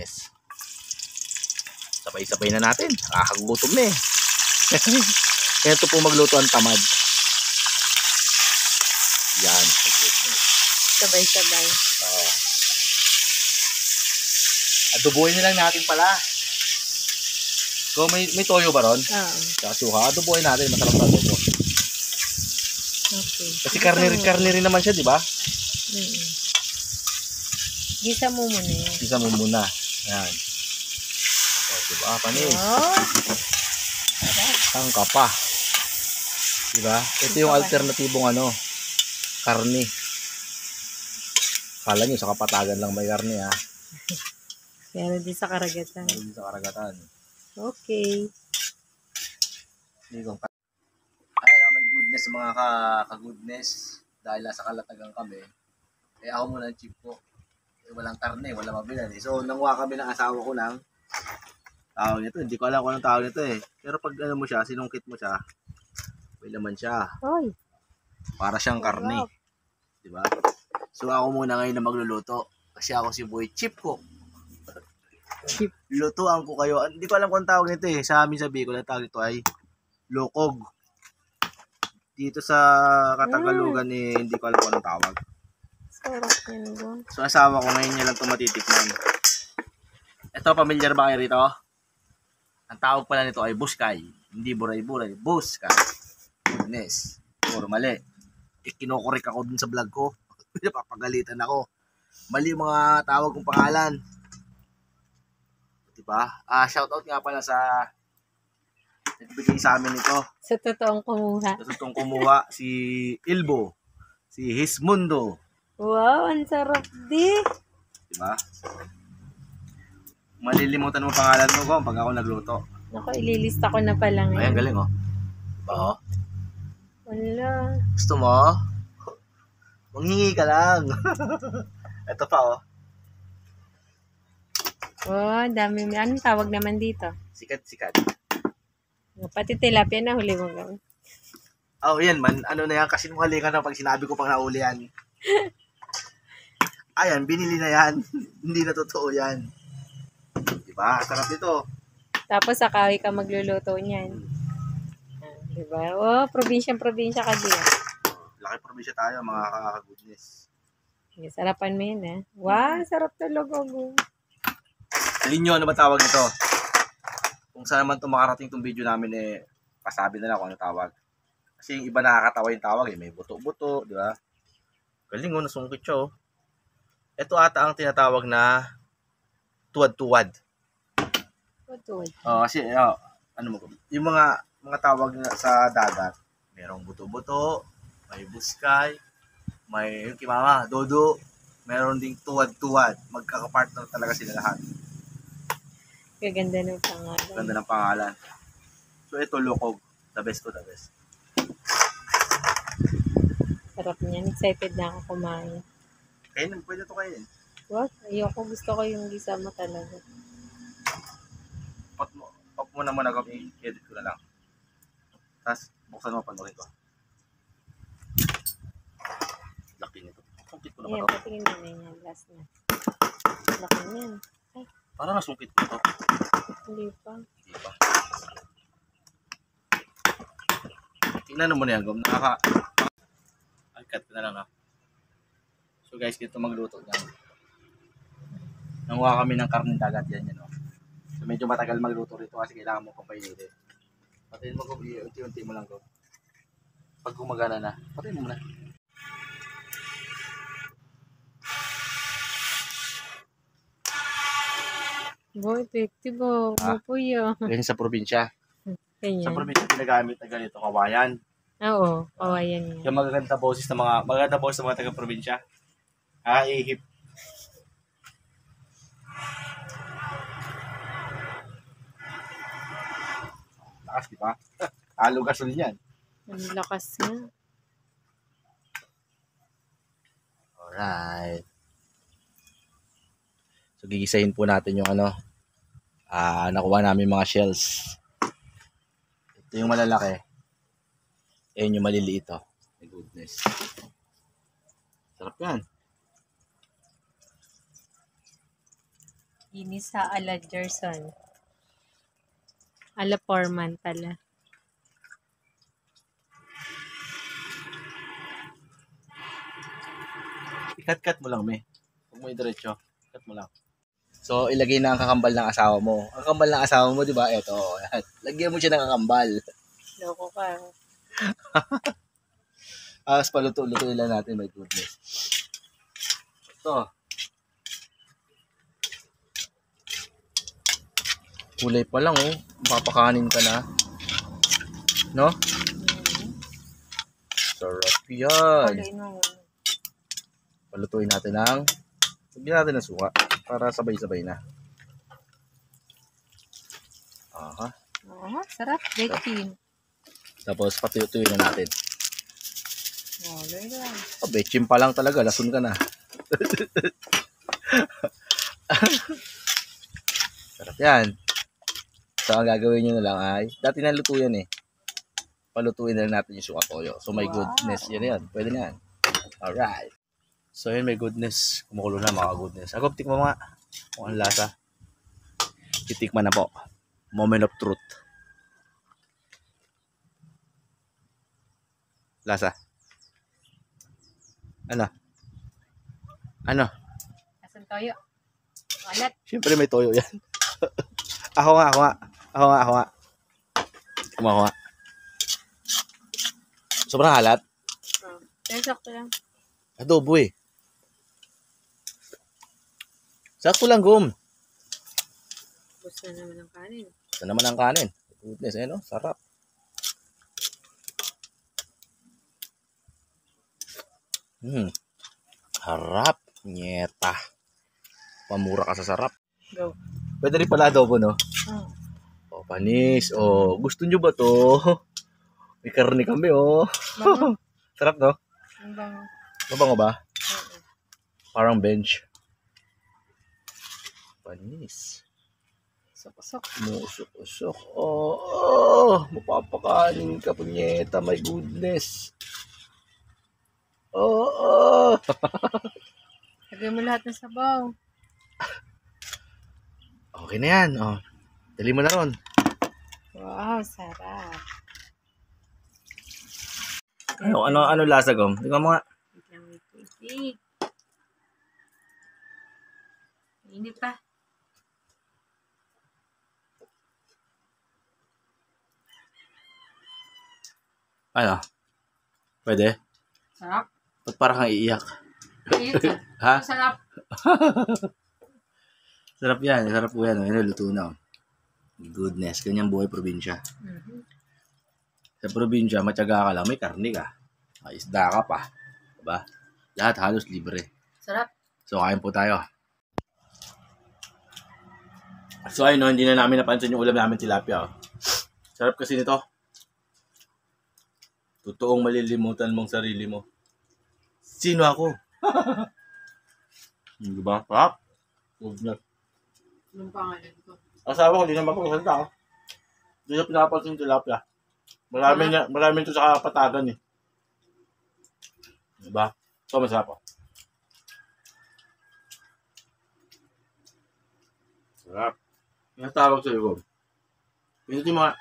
goodness. Sabay-sabay na natin. Nakakagutom na eh. Kaya ito po magluto ang tamad. Yan. Sabay-sabay. Adoboy na lang natin pala. So may toyo ba ron? Oo. Saka suka. Adoboy natin. Masarap na adobo. Okay. Kasi karne rin naman siya, di ba? Gisa mo muna yan. Gisa mo muna. Ayan. O, diba? Panis. Oh. Tangka pa. Diba? Ito yung alternatibong karne. Kala nyo, sa Kapatagan lang may karne, ha? Meron din sa karagatan. Meron din sa karagatan. Okay. Ayan, may goodness mga ka-goodness. Dahil nasa Kalatagan kami. Eh ako muna ang chip ko. Walang karne, walang mabilan. So, nanguha kami ng asawa ko ng tawag nito. Hindi ko alam kung anong tawag nito eh. Pero pag mo siya, sinungkit mo siya, may laman siya. Oy. Para siyang karne. Diba? So, ako muna ngayon na magluluto. Kasi ako si Boy Chip ko. Chip. Lutuan ko kayo. Hindi ko alam kung anong tawag nito eh. Sa amin sa Bicol, ang tawag nito ay lokog. Dito sa Katagalugan eh, hindi ko alam kung anong tawag. Sarap yan doon. So, asawa ko ngayon niya lang ito matitikman. Ito, pamilyar ba kayo rito? Ang tawag pala nito ay buskay. Hindi buray-buray. Buskay. Goodness. Puro mali. Kinukurik ako dun sa vlog ko. Napapagalitan ako. Mali yung mga tawag kong pangalan. Diba? Shoutout nga pala sa nagbigay sa amin ito. Sa totoong kumuha. Sa totoong kumuha. Si Ilbo. Si Hismundo. Wow, ang sarap di. Diba? Malilimutan mo pangalan mo ko pag ako nagluto. Naku, ililista ko na pala ngayon. Ayan, galing oh. Diba oh? Wala. Gusto mo? Manghingi ka lang. Ito pa oh. Oh, dami. Anong tawag naman dito? Sikat-sikat. Pati tilapia na huli mo gawin. Oh, yan man. Ano na yan? Kasi muhali ka na pag sinabi ko pang nauli yan. Ayan, binili na yan. Hindi na totoo yan. Diba? Sarap nito. Tapos akawi ka magluluto niyan. Diba? Oh, probinsya-probinsya ka din. Laki probinsya tayo, mga ka-goodness. Sarapan mo yun, eh. Wow, sarap talaga. Alin nyo, ano ba tawag nito? Kung saan naman makarating itong video namin, eh, pasabi na lang kung ano tawag. Kasi yung iba nakakatawa yung tawag, eh. May buto-buto, di ba? Galing oh, nasungkit siya oh. Ito ata ang tinatawag na tuwad-tuwad. Tuwad-tuwad? Kasi, ano mo, yung mga tawag na sa dagat, merong buto-buto, may buskay, may yung kimama, dodo, meron ding tuwad-tuwad. Magkakapartner talaga sila lahat. Gaganda ng pangalan. Ganda ng pangalan. So ito, lokog. The best to the best. Sarap niyan. Excited na ako kumain. Kainin, pwede to kainin. What? Ayoko. Gusto ko yung gisa mo talaga. Pag mo naman i-edit ko na lang. Tapos, buksan mo panurin ko. Laki nito. Sungkit ko na Ayan, ba ito? patingin mo na yan. Last na. Laki niyan. Ay, Parang nasungkit ko ito. hindi pa. Hindi pa. Tingnan mo na yan, Gom. Cut ko na lang ha. So guys, dito magluto yan. Nanguha kami ng karne dagat yan. Oh. So medyo matagal magluto rito kasi kailangan mo pang painili. Patayin mo, Gom. Unti-unti mo lang, Gom. Pag gumagana na, patayin mo muna. Boy, effective oh. Mapuyo. Ganyan sa probinsya. Ganyan. Sa probinsya ginagamit na ganito, kawayan. Oo, kawayan yan. Yung magaganda boses ng mga taga-probinsya. Ihip. Lakas, di ba? Halo gasol yan. Ang lakas nga. Alright. So, gigisahin po natin yung nakuha namin mga shells. Ito yung malalaki. Ayan yung maliliit, oh. My goodness. Sarap yan. Ginisa ala Gerson. Ala Foreman tala. I-cut mo lang, me. Huwag mo i-diretso. Cut mo lang. So, ilagay na ang kakambal ng asawa mo. Ang kambal ng asawa mo, di ba? Eto. Yan. Lagyan mo siya ng kakambal. Loko ka. Paluto-lutuin lang natin. My goodness. Ito. Kulay pa lang, oh. Mapapakanin ka na. No? Sarap yan. Kulay mo. Palutuin natin ng lagyan natin ng suka para sabay-sabay na. Aha. Oo, sarap. Betchin. Tapos patuyuin na natin. Kulay lang. Oh, betchin pa lang talaga. Lason ka na. Sarap yan. So, ang gagawin nyo na lang ay, dati naluto yan eh. Palutuin na lang natin yung suka toyo. So, my goodness. Yan yan. Pwede na yan. Alright. So, yun, my goodness. Kumukulo na, mga goodness. Ako, tikman mo nga. Kung ang lasa. Titikman na po. Moment of truth. Lasa. Ano? Ano? Asan toyo? Alat. Siyempre may toyo yan. Ako nga. Ako nga. Sobrang halat. Pero sakto lang. Adobo eh. Sakto lang, Gum. Gusto na naman ng kanin. Ito naman ang kanin. Goodness, eh, no? Sarap. Harap. Nyeta. Pamura ka sa sarap. Go. Pwede rin pala adobo, no? Oh, panis. Oh, gusto nyo ba to? May karne kami, oh. Bango. Sarap, no? Ang bango. Mabango ba? Oo. Parang bench. Panis. Sok-sok. Musok-usok. Oh, mapapakanin ka, punyeta. My goodness. Oh. Lagay mo lahat ng sabaw. Okay na yan. Oh. Dali mo na ron. Wow, sarap. Ano lasa, Gom? Tingnan mo nga. Wait lang, wait. Init pa. Ano? Pwede? Sarap. Ba't parang kang iiyak? Init ka. Ha? Sarap. Sarap yan. Sarap po yan. Ano, luto na. Goodness. Ganyang buhay probinsya. Sa probinsya, matyaga ka lang. May karne ka. May isda ka pa. Diba? Lahat halos libre. Sarap. So, kain po tayo. So, ayun, no, hindi na namin napansin yung ulam namin tilapia. Oh. Sarap kasi nito. Totoong malilimutan mong sarili mo. Sino ako? Diba? Sarap. Anong pangalan ko? Asawa ko, hindi na mapagsalita ako. Hindi na pinapansin yung tilapia. Marami ito sa kapatagan eh. Diba? So, masarap oh. Sarap. Yung tawag sa'yo ko. Pinutin mo nga.